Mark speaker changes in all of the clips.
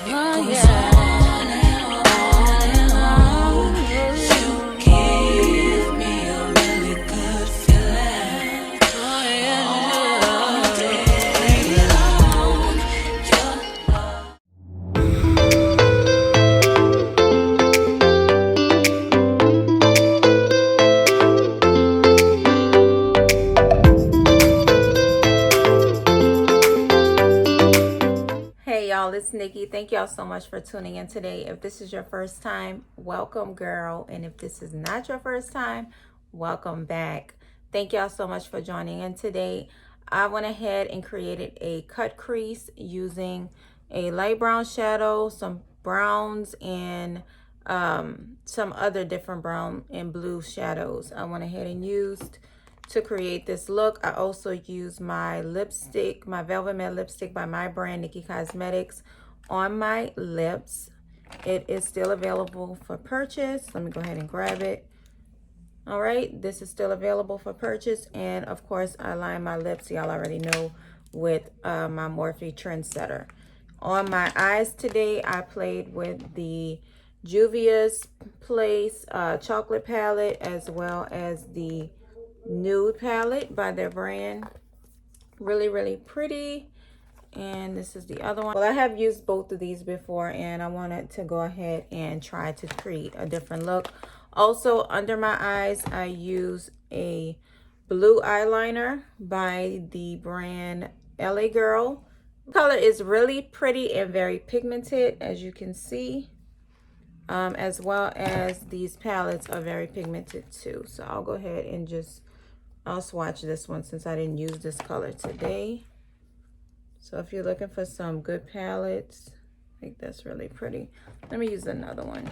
Speaker 1: Oh, yeah. You give me a really good feeling. Oh, yeah. All day long. Hey y'all, it's Nickkii. Thank y'all so much for tuning in today. If this is your first time, welcome girl. And if this is not your first time, welcome back. Thank y'all so much for joining in today. I went ahead and created a cut crease using a light brown shadow, some browns, and some other different brown and blue shadows. I went ahead and used to create this look. I also use my lipstick, my Velvet Matte lipstick by my brand, Nickkii Cosmetics, on my lips. It is still available for purchase. Let me go ahead and grab it. All right, this is still available for purchase. And of course, I line my lips, y'all already know, with my Morphe Trendsetter. On my eyes today, I played with the Juvias Place chocolate palette, as well as the nude palette by their brand. Really pretty. And this is the other one. Well, I have used both of these before, and I wanted to go ahead and try to create a different look. Also, under my eyes, I use a blue eyeliner by the brand LA Girl. The color is really pretty and very pigmented, as you can see. As well as these palettes are very pigmented too. So I'll go ahead and I'll swatch this one since I didn't use this color today. So if you're looking for some good palettes, I think that's really pretty. Let me use another one.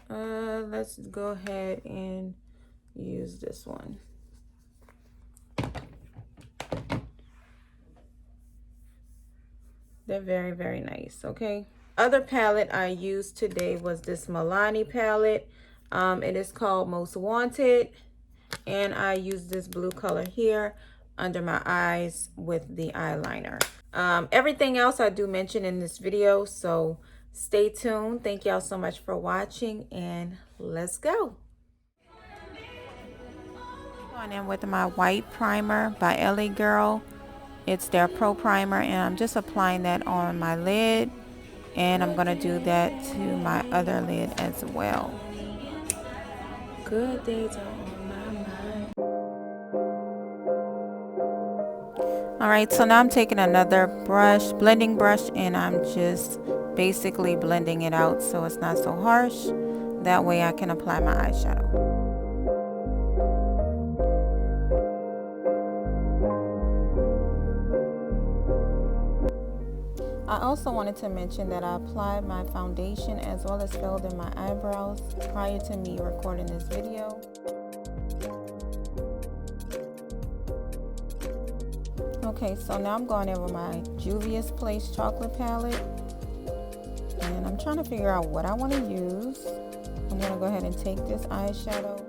Speaker 1: Let's go ahead and use this one. They're very nice, okay? Other palette I used today was this Milani palette. It is called Most Wanted. And I use this blue color here under my eyes with the eyeliner. Everything else I do mention in this video, so stay tuned. Thank y'all so much for watching, and let's go. Going in with my white primer by LA Girl. It's their Pro Primer, and I'm just applying that on my lid, and I'm gonna do that to my other lid as well. Good days are on my mind. All right, so now I'm taking another brush, blending brush, and I'm just basically blending it out so it's not so harsh. That way I can apply my eyeshadow. I also wanted to mention that I applied my foundation as well as filled in my eyebrows prior to me recording this video. Okay, so now I'm going in with my Juvias Place chocolate palette, and I'm trying to figure out what I want to use. I'm going to go ahead and take this eyeshadow.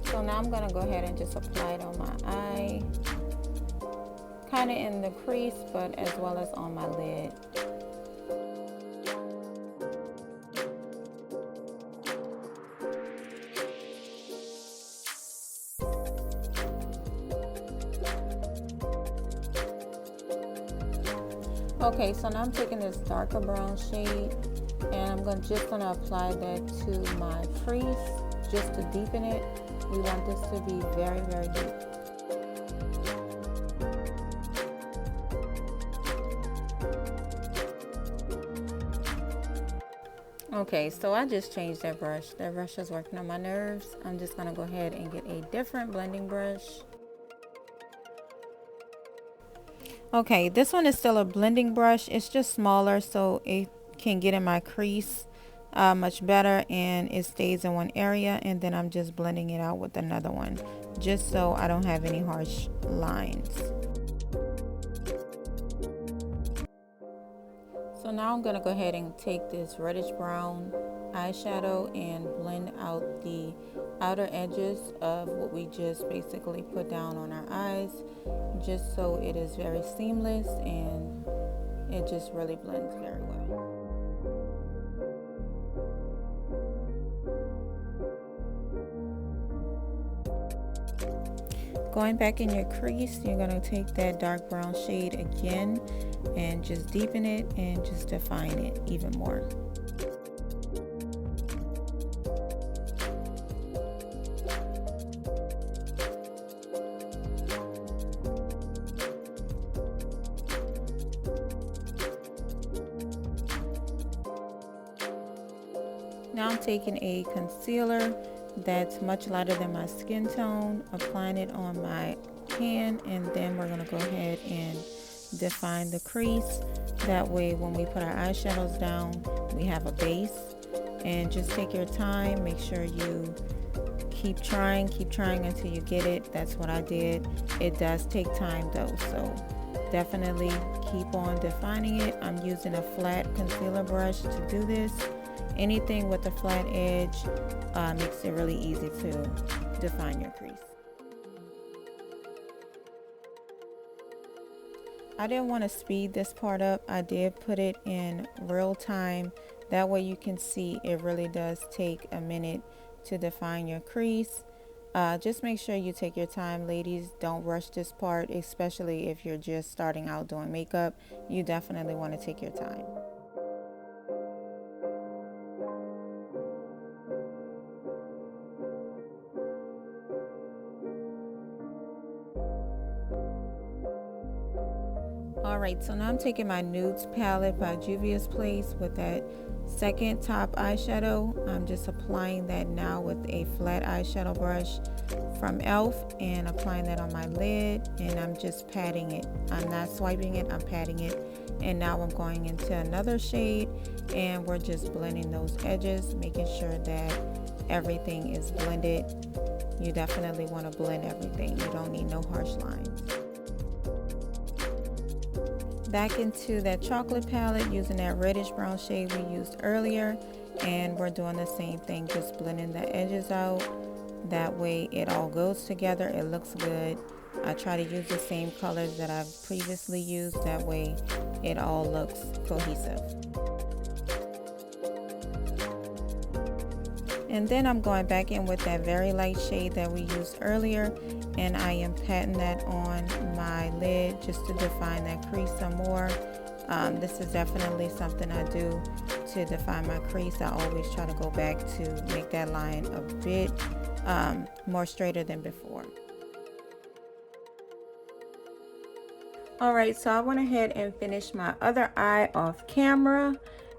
Speaker 1: So now I'm going to go ahead and just apply it on my eye, kind of in the crease, but as well as on my lid. Okay, so now I'm taking this darker brown shade, and I'm just gonna apply that to my crease just to deepen it. We want this to be very deep. Okay, so I just changed that brush. That brush is working on my nerves. I'm just gonna go ahead and get a different blending brush. Okay, this one is still a blending brush. It's just smaller, so it can get in my crease much better, and it stays in one area, and then I'm just blending it out with another one just so I don't have any harsh lines. So now I'm gonna go ahead and take this reddish brown eyeshadow and blend out the outer edges of what we just basically put down on our eyes, just so it is very seamless and it just really blends very well. Going back in your crease, you're going to take that dark brown shade again and just deepen it and just define it even more. Now I'm taking a concealer that's much lighter than my skin tone, applying it on my hand, and then we're going to go ahead and define the crease. That way when we put our eyeshadows down, we have a base. And just take your time, make sure you keep trying until you get it. That's what I did. It does take time though, so definitely keep on defining it. I'm using a flat concealer brush to do this. Anything with a flat edge makes it really easy to define your crease. I didn't want to speed this part up. I did put it in real time. That way you can see it really does take a minute to define your crease. Just make sure you take your time, ladies. Don't rush this part, especially if you're just starting out doing makeup. You definitely want to take your time. Alright, so now I'm taking my Nudes palette by Juvias Place with that second top eyeshadow. I'm just applying that now with a flat eyeshadow brush from e.l.f. and applying that on my lid, and I'm just patting it. I'm not swiping it, I'm patting it. And now I'm going into another shade and we're just blending those edges, making sure that everything is blended. You definitely want to blend everything. You don't need no harsh lines. Back into that chocolate palette using that reddish brown shade we used earlier, and we're doing the same thing, just blending the edges out. That way it all goes together, it looks good. I try to use the same colors that I've previously used, that way it all looks cohesive. And then I'm going back in with that very light shade that we used earlier, and I am patting that on my lid just to define that crease some more. This is definitely something I do to define my crease. I always try to go back to make that line a bit more straighter than before. Alright, so I went ahead and finished my other eye off camera.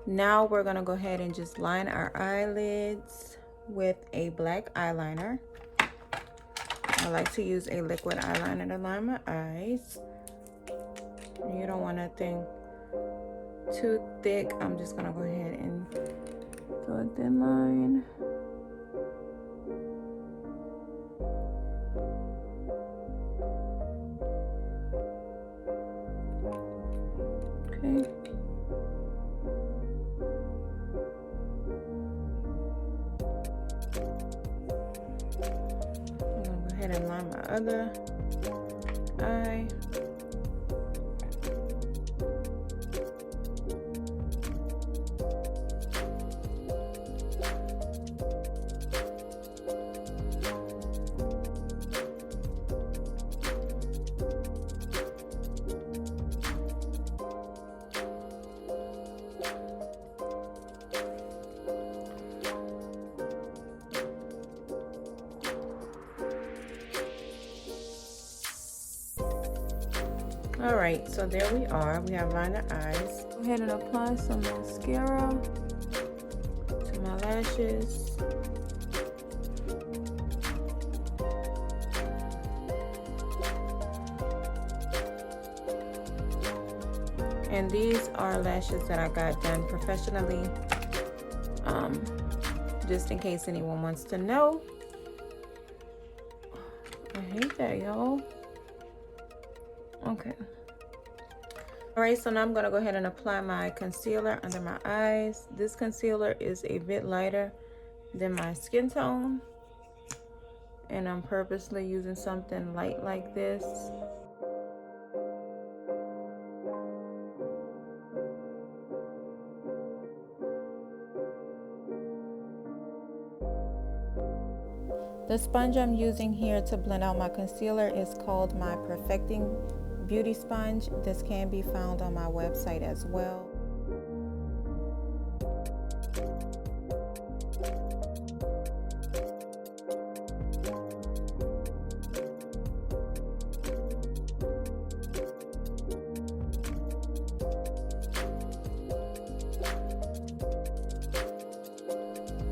Speaker 1: Now we're going to go ahead and just line our eyelids with a black eyeliner. I like to use a liquid eyeliner to line my eyes. You don't want nothing too thick. I'm just going to go ahead and do a thin line. Okay. And line my other eye. Alright, so there we are. We have lined our eyes. Go ahead and apply some mascara to my lashes. And these are lashes that I got done professionally. Just in case anyone wants to know. I hate that, y'all. Okay. Alright, so now I'm going to go ahead and apply my concealer under my eyes. This concealer is a bit lighter than my skin tone, and I'm purposely using something light like this. The sponge I'm using here to blend out my concealer is called my Perfecting Beauty Sponge. This can be found on my website as well.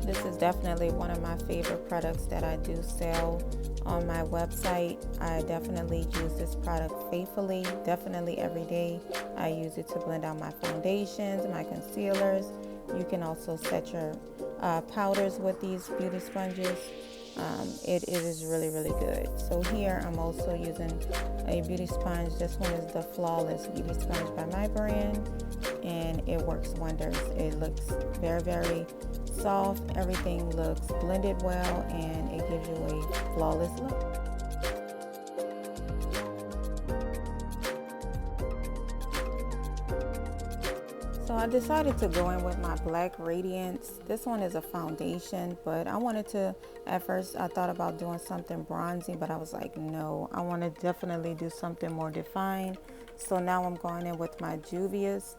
Speaker 1: This is definitely one of my favorite products that I do sell on my website. I definitely use this product faithfully, definitely every day. I use it to blend out my foundations, my concealers. You can also set your powders with these beauty sponges. It is really, really good. So here I'm also using a beauty sponge. This one is the Flawless Beauty Sponge by my brand, and it works wonders. It looks very, very soft. Everything looks blended well, and it gives you a flawless look. So I decided to go in with my Black Radiance. This one is a foundation, but I wanted to, at first I thought about doing something bronzy, but I was like, no, I want to definitely do something more defined. So now I'm going in with my Juvias.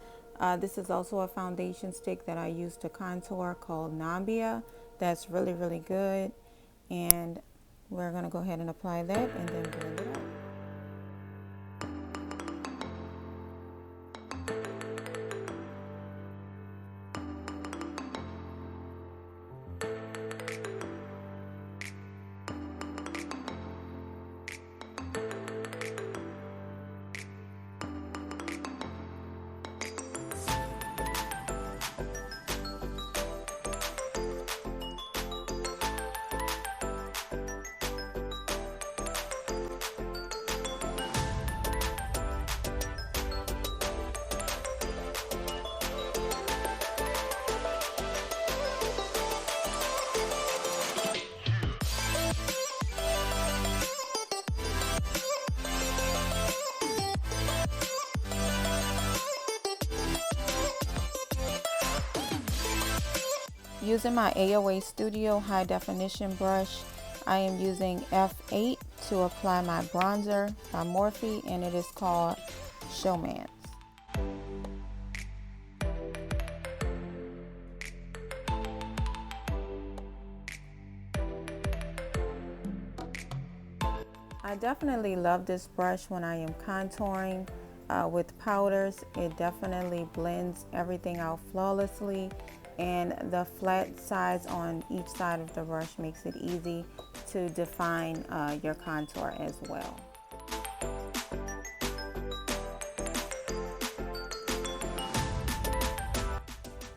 Speaker 1: This is also a foundation stick that I use to contour called Nickkii. That's really, really good. And we're going to go ahead and apply that and then blend it out. Using my AOA Studio High Definition brush, I am using F8 to apply my bronzer by Marfin, and it is called Showman. I definitely love this brush when I am contouring with powders. It definitely blends everything out flawlessly, and the flat sides on each side of the brush makes it easy to define your contour as well.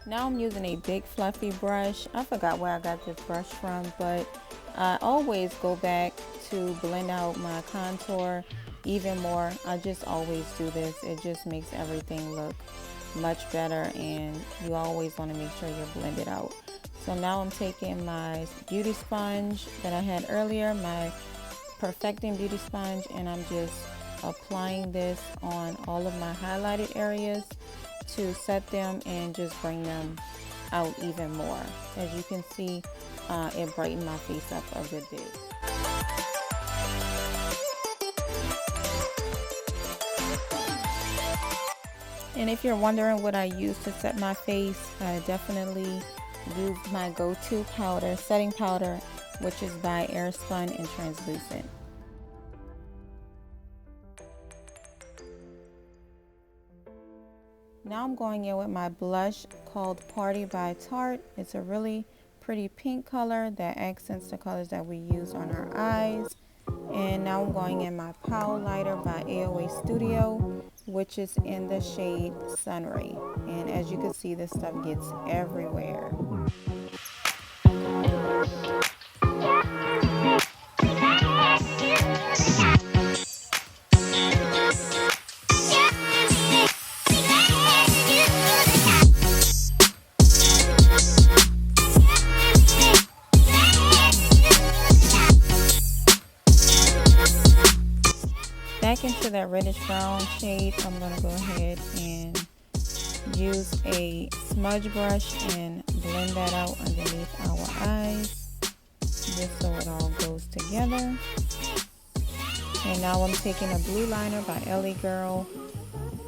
Speaker 1: Now I'm using a big fluffy brush. I forgot where I got this brush from, but I always go back to blend out my contour even more. I just always do this. It just makes everything look much better, and you always want to make sure you're blended out. So now I'm taking my beauty sponge that I had earlier, my Perfecting Beauty Sponge, and I'm just applying this on all of my highlighted areas to set them and just bring them out even more. As you can see, it brightened my face up a good bit. And if you're wondering what I use to set my face, I definitely use my go-to powder, setting powder, which is by Airspun and Translucent. Now I'm going in with my blush called Party by Tarte. It's a really pretty pink color that accents the colors that we use on our eyes. And now I'm going in my Powlighter by AOA Studio, which is in the shade Sunray. And as you can see, this stuff gets everywhere. Back into that reddish brown shade, I'm going to go ahead and use a smudge brush and blend that out underneath our eyes. just so it all goes together. And now I'm taking a blue liner by Ellie Girl.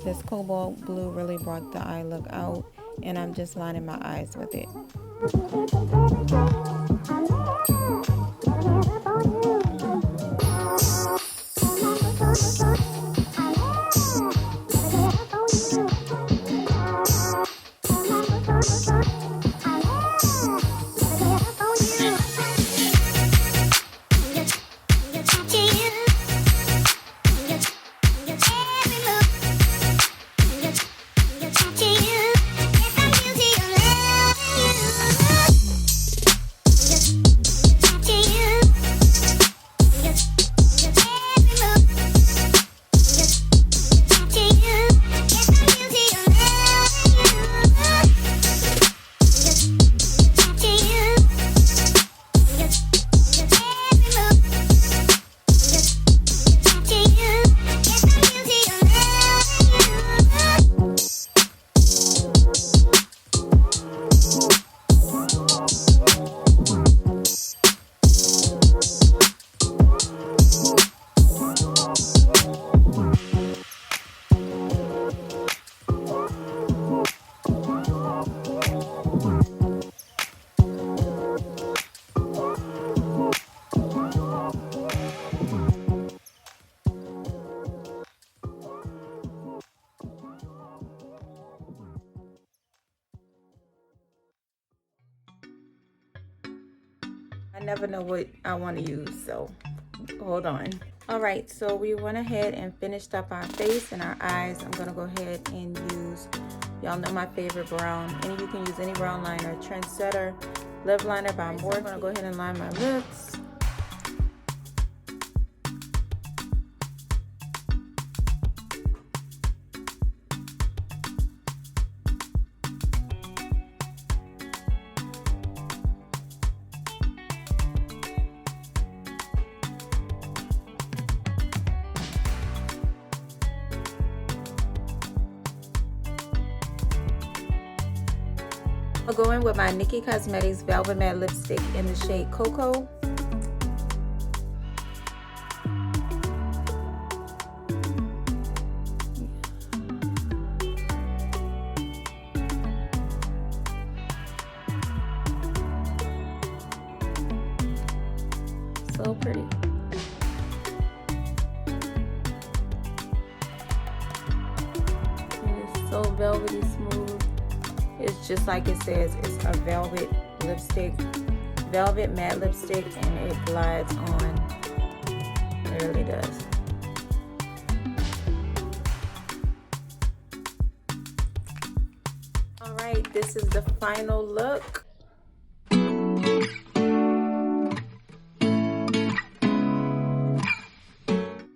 Speaker 1: This cobalt blue really brought the eye look out, and I'm just lining my eyes with it. I never know what I want to use, so hold on. All right, so we went ahead and finished up our face and our eyes. I'm gonna go ahead and use, y'all know my favorite brown, and you can use any brown liner, Trendsetter lip liner by Marfin. I'm gonna go ahead and line my lips. I'll go in with my Nickkii Cosmetics Velvet Matte Lipstick in the shade Xoxo. So pretty. It is so velvety smooth. It's just like it says, it's a velvet lipstick, velvet matte lipstick, and it glides on. It really does. All right, this is the final look.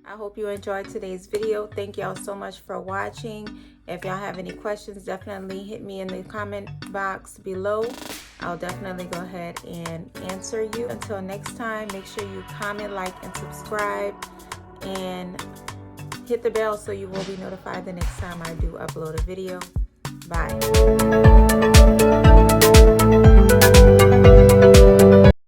Speaker 1: I hope you enjoyed today's video. Thank y'all so much for watching. If y'all have any questions, definitely hit me in the comment box below. I'll definitely go ahead and answer you. Until next time, make sure you comment, like, and subscribe, and hit the bell so you will be notified the next time I do upload a video. Bye.